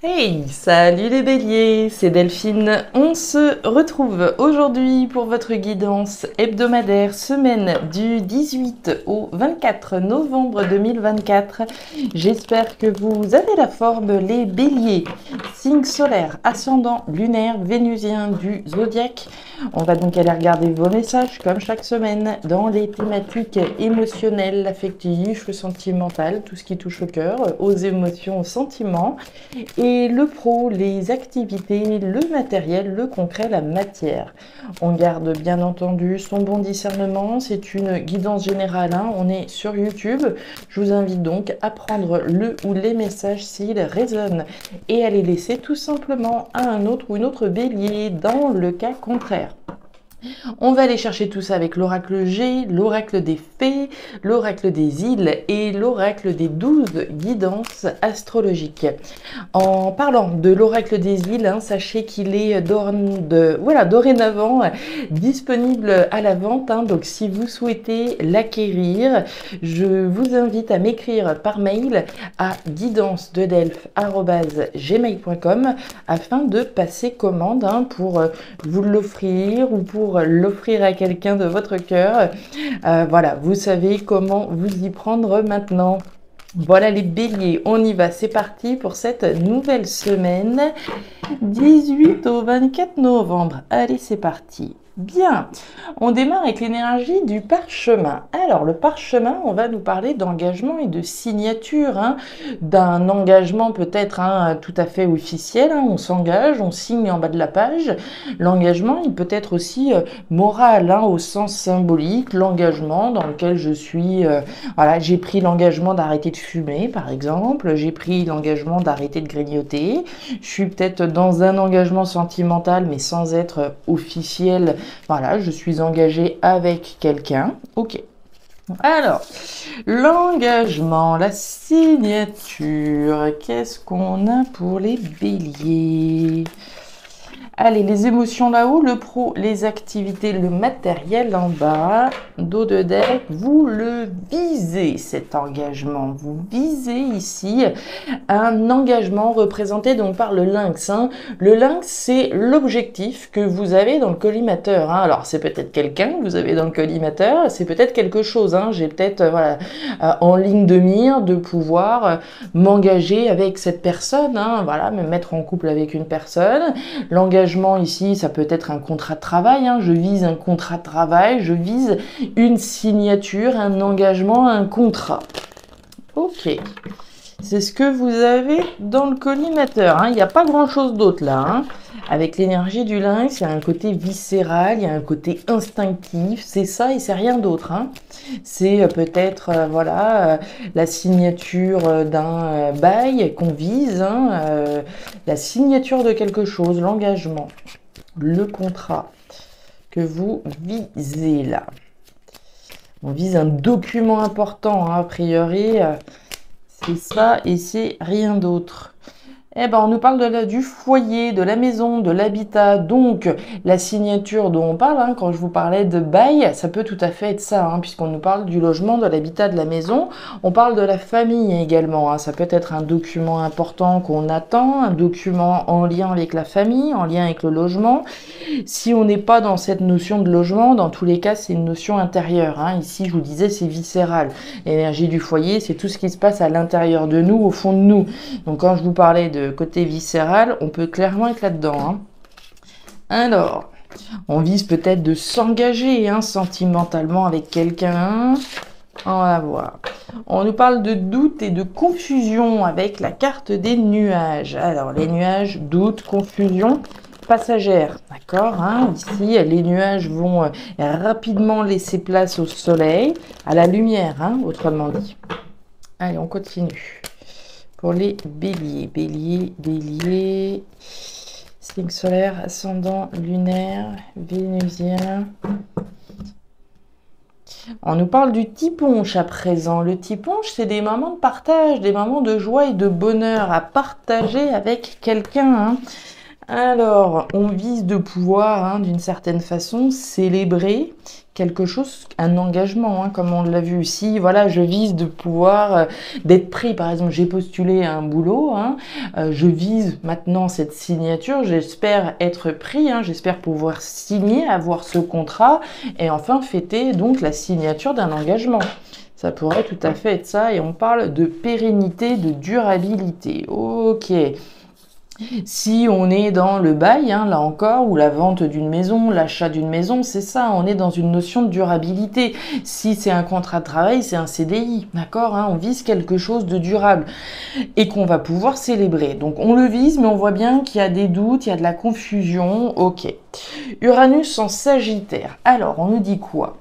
Hey, salut les béliers, c'est Delphine. On se retrouve aujourd'hui pour votre guidance hebdomadaire semaine du 18 au 24 novembre 2024. J'espère que vous avez la forme, les béliers, signe solaire, ascendant, lunaire, vénusien du zodiaque. On va donc aller regarder vos messages comme chaque semaine dans les thématiques émotionnelles, affectives, sentimentales, tout ce qui touche au cœur, aux émotions, aux sentiments. Et le pro, les activités, le matériel, le concret, la matière. On garde bien entendu son bon discernement, c'est une guidance générale, hein. On est sur YouTube. Je vous invite donc à prendre le ou les messages s'ils résonnent et à les laisser tout simplement à un autre ou une autre bélier dans le cas contraire. On va aller chercher tout ça avec l'oracle G, l'oracle des fées, l'oracle des îles et l'oracle des 12 guidances astrologiques. En parlant de l'oracle des îles, hein, sachez qu'il est dorénavant disponible à la vente. Hein, donc si vous souhaitez l'acquérir, je vous invite à m'écrire par mail à guidancededelphes@gmail.com afin de passer commande, hein, pour vous l'offrir ou pour l'offrir à quelqu'un de votre cœur. Voilà, vous savez comment vous y prendre maintenant. Voilà les béliers, on y va, c'est parti pour cette nouvelle semaine, 18 au 24 novembre. Allez, c'est parti. Bien, on démarre avec l'énergie du parchemin. Alors, le parchemin, on va nous parler d'engagement et de signature, hein, d'un engagement peut-être, hein, tout à fait officiel. Hein, on s'engage, on signe en bas de la page. L'engagement, il peut être aussi moral, hein, au sens symbolique. L'engagement dans lequel je suis, voilà, j'ai pris l'engagement d'arrêter de fumer, par exemple. J'ai pris l'engagement d'arrêter de grignoter. Je suis peut-être dans un engagement sentimental, mais sans être officiel. Voilà, je suis engagée avec quelqu'un. Ok. Alors, l'engagement, la signature, qu'est-ce qu'on a pour les béliers? Allez, les émotions là-haut, le pro, les activités, le matériel en bas, dos de deck, vous le visez cet engagement. Vous visez ici un engagement représenté donc par le lynx. Hein. Le lynx, c'est l'objectif que vous avez dans le collimateur. Hein. Alors, c'est peut-être quelqu'un que vous avez dans le collimateur, c'est peut-être quelque chose. Hein. J'ai peut-être en ligne de mire de pouvoir m'engager avec cette personne. Hein. Voilà, me mettre en couple avec une personne. L'engagement ici, ça peut être un contrat de travail, hein. Je vise un contrat de travail, je vise une signature, un engagement, un contrat. Ok, c'est ce que vous avez dans le collimateur, hein. Il n'y a pas grand-chose d'autre là, hein. Avec l'énergie du lynx, il y a un côté viscéral, il y a un côté instinctif, c'est ça et c'est rien d'autre. Hein. C'est peut-être la signature d'un bail qu'on vise, hein, la signature de quelque chose, l'engagement, le contrat que vous visez là. On vise un document important, hein, a priori, c'est ça et c'est rien d'autre. Eh ben, on nous parle du foyer, de la maison, de l'habitat. Donc, la signature dont on parle, hein, quand je vous parlais de bail, ça peut tout à fait être ça, hein, puisqu'on nous parle du logement, de l'habitat, de la maison. On parle de la famille également. Hein. Ça peut être un document important qu'on attend, un document en lien avec la famille, en lien avec le logement. Si on n'est pas dans cette notion de logement, dans tous les cas, c'est une notion intérieure. Hein. Ici, je vous disais, c'est viscéral. L'énergie du foyer, c'est tout ce qui se passe à l'intérieur de nous, au fond de nous. Donc, quand je vous parlais de côté viscéral, on peut clairement être là-dedans. Hein. Alors, on vise peut-être de s'engager, hein, sentimentalement avec quelqu'un. On va voir. On nous parle de doute et de confusion avec la carte des nuages. Alors, les nuages, doute, confusion passagère, d'accord, hein. Ici, les nuages vont rapidement laisser place au soleil, à la lumière, hein, autrement dit. Allez, on continue. Pour les béliers, bélier, signe solaire, ascendant, lunaire, vénusien. On nous parle du tiponche à présent. Le tiponche, c'est des moments de partage, des moments de joie et de bonheur à partager avec quelqu'un. Hein. Alors, on vise de pouvoir, hein, d'une certaine façon, célébrer quelque chose, un engagement, hein, comme on l'a vu ici. Voilà, je vise de pouvoir, d'être pris. Par exemple, j'ai postulé à un boulot, hein, je vise maintenant cette signature, j'espère être pris, hein, j'espère pouvoir signer, avoir ce contrat, et enfin fêter donc la signature d'un engagement. Ça pourrait tout à fait être ça, et on parle de pérennité, de durabilité. Ok. Si on est dans le bail, hein, là encore, ou la vente d'une maison, l'achat d'une maison, c'est ça, on est dans une notion de durabilité. Si c'est un contrat de travail, c'est un CDI, d'accord, hein, on vise quelque chose de durable et qu'on va pouvoir célébrer. Donc on le vise, mais on voit bien qu'il y a des doutes, il y a de la confusion, ok. Uranus en Sagittaire, alors on nous dit quoi ?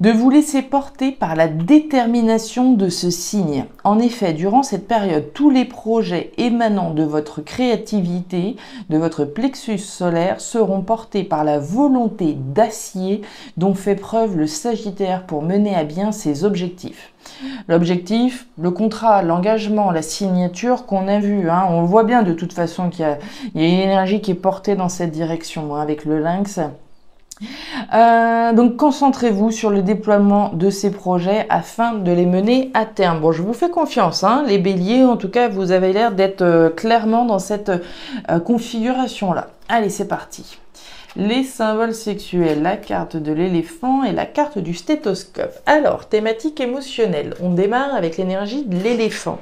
De vous laisser porter par la détermination de ce signe. En effet, durant cette période, tous les projets émanant de votre créativité, de votre plexus solaire, seront portés par la volonté d'acier dont fait preuve le Sagittaire pour mener à bien ses objectifs. L'objectif, le contrat, l'engagement, la signature qu'on a vu, hein, on voit bien de toute façon qu'il y a une énergie qui est portée dans cette direction, hein, avec le lynx. Donc concentrez-vous sur le déploiement de ces projets afin de les mener à terme. Bon, je vous fais confiance, hein, les béliers, en tout cas, vous avez l'air d'être clairement dans cette configuration-là. Allez, c'est parti. Les symboles sexuels, la carte de l'éléphant et la carte du stéthoscope. Alors, thématique émotionnelle. On démarre avec l'énergie de l'éléphant.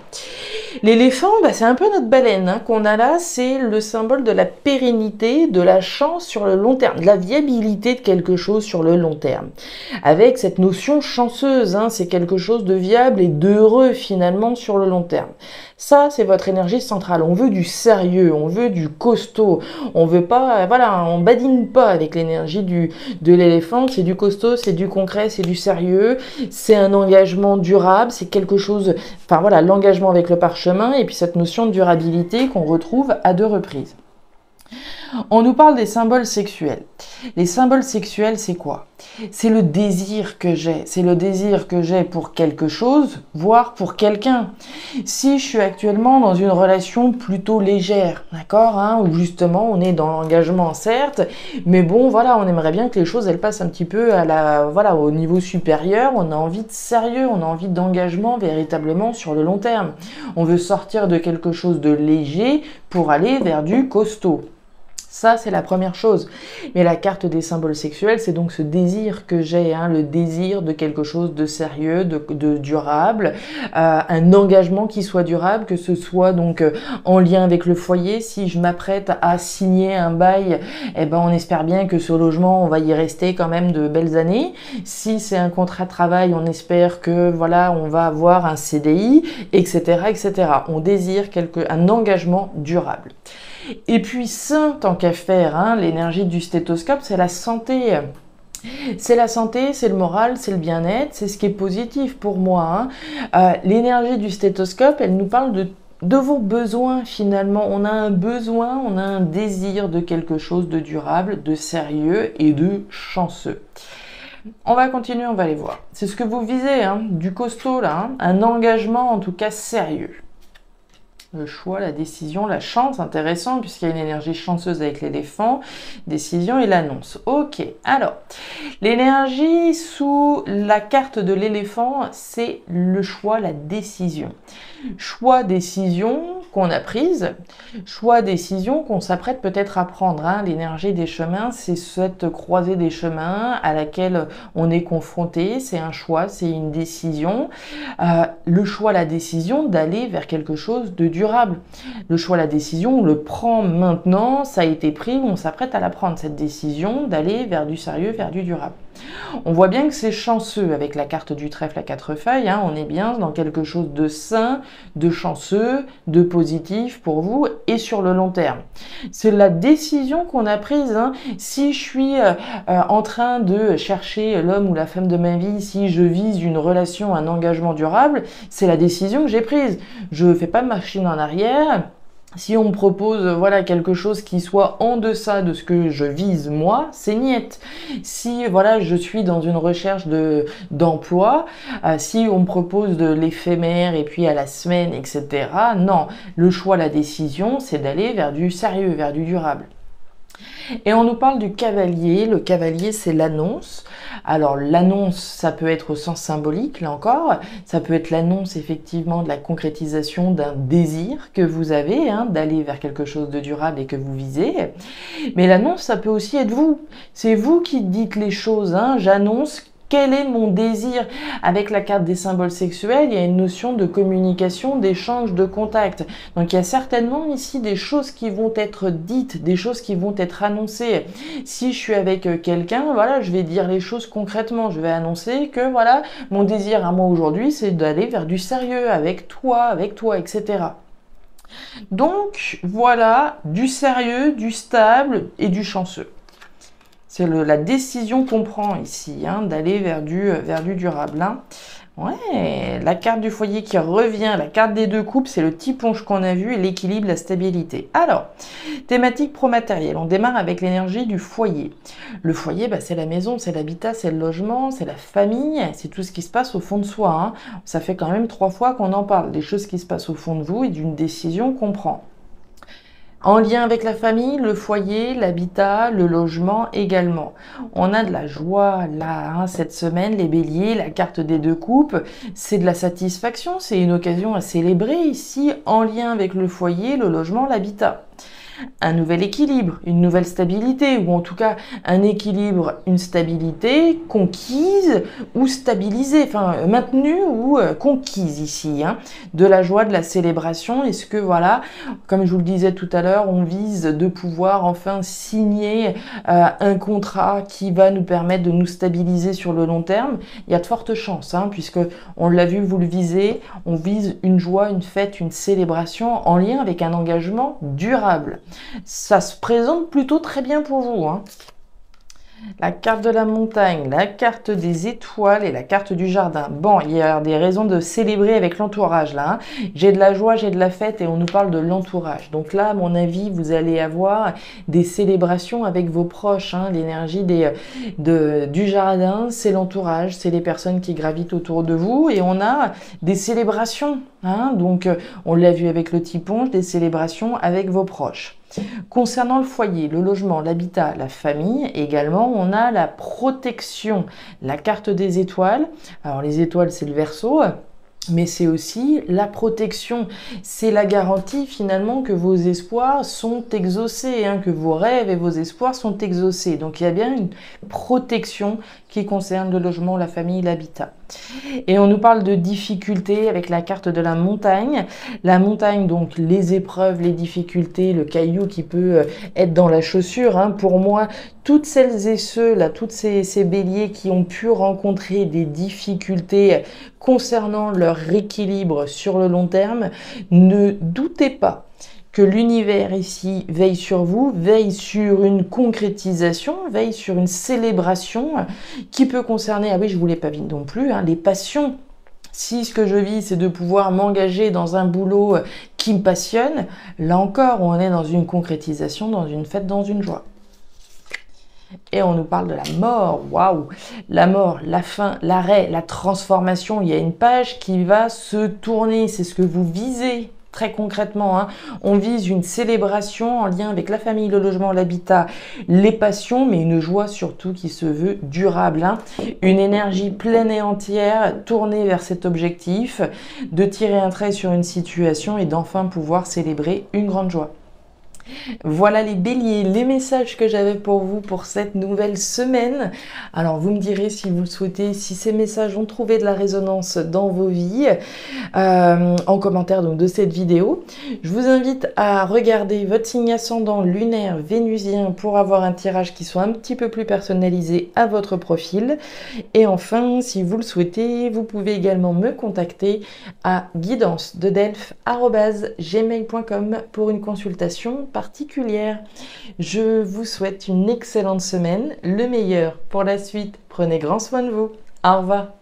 L'éléphant, c'est un peu notre baleine, hein, qu'on a là. C'est le symbole de la pérennité, de la chance sur le long terme, de la viabilité de quelque chose sur le long terme. Avec cette notion chanceuse, hein, c'est quelque chose de viable et d'heureux finalement sur le long terme. Ça, c'est votre énergie centrale. On veut du sérieux, on veut du costaud. On veut pas, voilà, on badine pas avec l'énergie de l'éléphant. C'est du costaud, c'est du concret, c'est du sérieux. C'est un engagement durable, c'est quelque chose, enfin voilà, l'engagement avec le parchemin et puis cette notion de durabilité qu'on retrouve à deux reprises. On nous parle des symboles sexuels. Les symboles sexuels, c'est quoi? C'est le désir que j'ai. C'est le désir que j'ai pour quelque chose, voire pour quelqu'un. Si je suis actuellement dans une relation plutôt légère, d'accord, hein, où justement on est dans l'engagement, certes, mais bon, voilà, on aimerait bien que les choses, elles passent un petit peu à la, voilà, au niveau supérieur. On a envie de sérieux, on a envie d'engagement véritablement sur le long terme. On veut sortir de quelque chose de léger pour aller vers du costaud. Ça, c'est la première chose. Mais la carte des symboles sexuels, c'est donc ce désir que j'ai, hein, le désir de quelque chose de sérieux, de durable, un engagement qui soit durable, que ce soit donc en lien avec le foyer. Si je m'apprête à signer un bail, eh ben, on espère bien que ce logement, on va y rester quand même de belles années. Si c'est un contrat de travail, on espère que voilà, on va avoir un CDI, etc., etc. On désire un engagement durable. Et puis, sain, tant qu'à faire, hein, l'énergie du stéthoscope, c'est la santé. C'est la santé, c'est le moral, c'est le bien-être, c'est ce qui est positif pour moi, hein. L'énergie du stéthoscope, elle nous parle de vos besoins finalement. On a un besoin, on a un désir de quelque chose de durable, de sérieux et de chanceux. On va continuer, on va aller voir. C'est ce que vous visez, hein, du costaud là, hein, un engagement en tout cas sérieux. Le choix, la décision, la chance, intéressant puisqu'il y a une énergie chanceuse avec l'éléphant, décision et l'annonce. Ok, alors, l'énergie sous la carte de l'éléphant, c'est le choix, la décision. Choix, décision qu'on a prise, choix, décision qu'on s'apprête peut-être à prendre. Hein. L'énergie des chemins, c'est cette croisée des chemins à laquelle on est confronté, c'est un choix, c'est une décision. Le choix, la décision d'aller vers quelque chose de durable. Le choix, la décision, on le prend maintenant, ça a été pris, on s'apprête à la prendre, cette décision d'aller vers du sérieux, vers du durable. On voit bien que c'est chanceux avec la carte du trèfle à 4 feuilles, hein, on est bien dans quelque chose de sain, de chanceux, de positif pour vous et sur le long terme. C'est la décision qu'on a prise. Hein. Si je suis en train de chercher l'homme ou la femme de ma vie, si je vise une relation, un engagement durable, c'est la décision que j'ai prise. Je ne fais pas de machine en arrière. Si on me propose voilà quelque chose qui soit en deçà de ce que je vise moi, c'est niet. Si voilà je suis dans une recherche d'emploi, si on me propose de l'éphémère et puis à la semaine, etc. Non, le choix, la décision, c'est d'aller vers du sérieux, vers du durable. Et on nous parle du cavalier. Le cavalier, c'est l'annonce. Alors l'annonce, ça peut être au sens symbolique, là encore. Ça peut être l'annonce effectivement de la concrétisation d'un désir que vous avez, hein, d'aller vers quelque chose de durable et que vous visez. Mais l'annonce, ça peut aussi être vous. C'est vous qui dites les choses, hein. J'annonce quel est mon désir. Avec la carte des symboles sexuels, il y a une notion de communication, d'échange, de contact. Donc il y a certainement ici des choses qui vont être dites, des choses qui vont être annoncées. Si je suis avec quelqu'un, voilà, je vais dire les choses concrètement. Je vais annoncer que voilà, mon désir à moi aujourd'hui, c'est d'aller vers du sérieux avec toi, etc. Donc voilà, du sérieux, du stable et du chanceux. C'est la décision qu'on prend ici, hein, d'aller vers du durable. Hein. Ouais, la carte du foyer qui revient, la carte des deux coupes, c'est le petit ponche qu'on a vu et l'équilibre, la stabilité. Alors, thématique pro-matériel, on démarre avec l'énergie du foyer. Le foyer, bah, c'est la maison, c'est l'habitat, c'est le logement, c'est la famille, c'est tout ce qui se passe au fond de soi. Hein. Ça fait quand même 3 fois qu'on en parle, des choses qui se passent au fond de vous et d'une décision qu'on prend. En lien avec la famille, le foyer, l'habitat, le logement également. On a de la joie là, hein, cette semaine, les béliers, la carte des deux coupes, c'est de la satisfaction, c'est une occasion à célébrer ici en lien avec le foyer, le logement, l'habitat. Un nouvel équilibre, une nouvelle stabilité, ou en tout cas un équilibre, une stabilité conquise ou stabilisée, enfin maintenue ou conquise ici, hein, de la joie, de la célébration. Est-ce que voilà, comme je vous le disais tout à l'heure, on vise de pouvoir enfin signer un contrat qui va nous permettre de nous stabiliser sur le long terme? Il y a de fortes chances, hein, puisque on l'a vu, vous le visez, on vise une joie, une fête, une célébration en lien avec un engagement durable. Ça se présente plutôt très bien pour vous. Hein. La carte de la montagne, la carte des étoiles et la carte du jardin. Bon, il y a des raisons de célébrer avec l'entourage là. Hein. J'ai de la joie, j'ai de la fête et on nous parle de l'entourage. Donc là, à mon avis, vous allez avoir des célébrations avec vos proches. Hein. L'énergie du jardin, c'est l'entourage, c'est les personnes qui gravitent autour de vous et on a des célébrations. Hein. Donc, on l'a vu avec le petit ponche, des célébrations avec vos proches. Concernant le foyer, le logement, l'habitat, la famille, également, on a la protection, la carte des étoiles. Alors, les étoiles, c'est le Verseau. Mais c'est aussi la protection, c'est la garantie finalement que vos espoirs sont exaucés, hein, que vos rêves et vos espoirs sont exaucés. Donc il y a bien une protection qui concerne le logement, la famille, l'habitat. Et on nous parle de difficultés avec la carte de la montagne. La montagne, donc les épreuves, les difficultés, le caillou qui peut être dans la chaussure. Hein. Pour moi, toutes celles et ceux, là, toutes ces béliers qui ont pu rencontrer des difficultés concernant leur équilibre sur le long terme, ne doutez pas que l'univers ici veille sur vous, veille sur une concrétisation, veille sur une célébration qui peut concerner, ah oui, je vous l'ai pas dit non plus, hein, les passions. Si ce que je vis, c'est de pouvoir m'engager dans un boulot qui me passionne, là encore, on est dans une concrétisation, dans une fête, dans une joie. Et on nous parle de la mort, waouh! La mort, la fin, l'arrêt, la transformation. Il y a une page qui va se tourner, c'est ce que vous visez. Très concrètement, hein, on vise une célébration en lien avec la famille, le logement, l'habitat, les passions, mais une joie surtout qui se veut durable. Hein. Une énergie pleine et entière tournée vers cet objectif, de tirer un trait sur une situation et d'enfin pouvoir célébrer une grande joie. Voilà les béliers, les messages que j'avais pour vous pour cette nouvelle semaine. Alors vous me direz si vous le souhaitez, si ces messages ont trouvé de la résonance dans vos vies, en commentaire donc de cette vidéo. Je vous invite à regarder votre signe ascendant lunaire vénusien pour avoir un tirage qui soit un petit peu plus personnalisé à votre profil. Et enfin, si vous le souhaitez, vous pouvez également me contacter à guidance-de-delphes@gmail.com pour une consultation particulière. Je vous souhaite une excellente semaine, le meilleur pour la suite. Prenez grand soin de vous. Au revoir.